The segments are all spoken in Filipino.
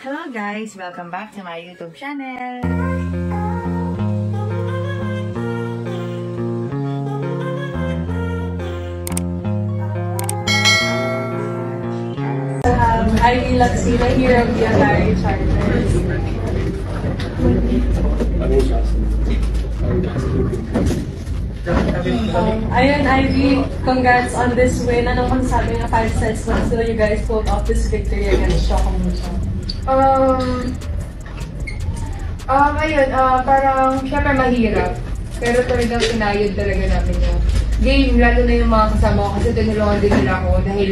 Hello guys! Welcome back to my YouTube channel! Ivy Laksina here of the Ontario Charter. Ayun, Ivy, congrats on this win. Anong masasabi ng 5 sets but still you guys pulled off this victory against Chocomucho? Ayun, parang syempre mahirap. Pero talagang pinayod talaga namin yung game, lalo na yung mga kasama ko kasi tinulungan din nila ako dahil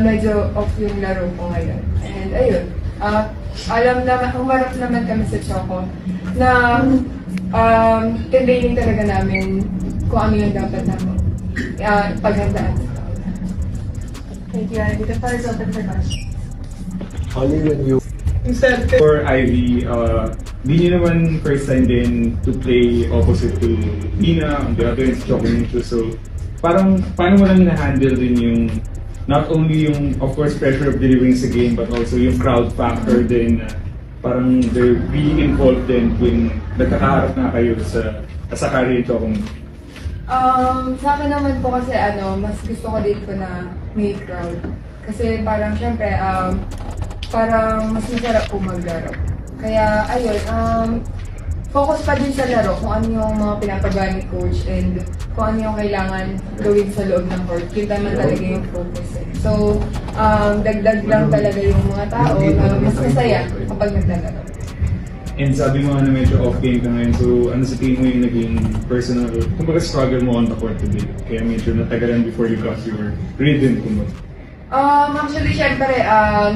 medyo off yung laro ko ngayon. And ayun, humarap naman kami sa Choco na tinraining talaga namin kung ano yung dapat namin paghandaan. Thank you, Ivy. The first of the question. Only when you... For Ivy, di niyo naman first time din to play opposite to Nina, on the other end, Chocomucho. So, parang, paano mo lang na-handle din yung, not only yung, of course, pressure of delivering sa game, but also yung crowd factor din, parang they're being involved din when nagkakaharap na kayo sa career Chocomucho. Sa akin naman po kasi mas gusto ko dito na may crowd. Kasi parang syempre, parang mas masarap po maglaro. Kaya ayun, focus pa din sa laro kung ano yung mga pinapagawa ni coach and kung ano yung kailangan gawin sa loob ng court. Yun naman talaga yung focus eh. So, dagdag lang talaga yung mga tao na mas masaya kapag naglalaro. And sabi mo na medyo off-game ka ngayon, so ano sa tingin mo yung naging personal, kumbaga struggle mo on the court today? Kaya medyo natagalan before you got your rhythm, kumbaga. Actually, syempre,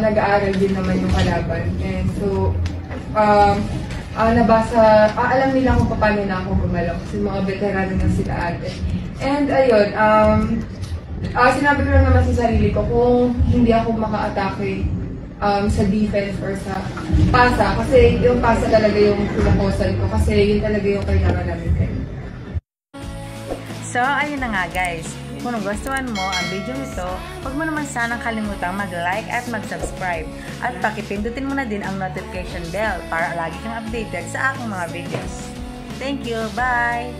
nag-aaral din naman yung kalaban. And so, alam nila kung paano na ako gumalaw kasi mga veterano na sila ate. And ayun, sinabi ko lang naman sa sarili ko kung hindi ako maka-atake sa defense or sa pasa. Kasi yung pasa talaga yung pinakosan ko kasi yun talaga yung kailangan namin kayo. So, ayun na nga guys. Kung nagustuhan mo ang video ito, huwag mo naman sanang kalimutang mag-like at mag-subscribe. At pakipindutin mo na din ang notification bell para lagi kang updated sa aking mga videos. Thank you! Bye!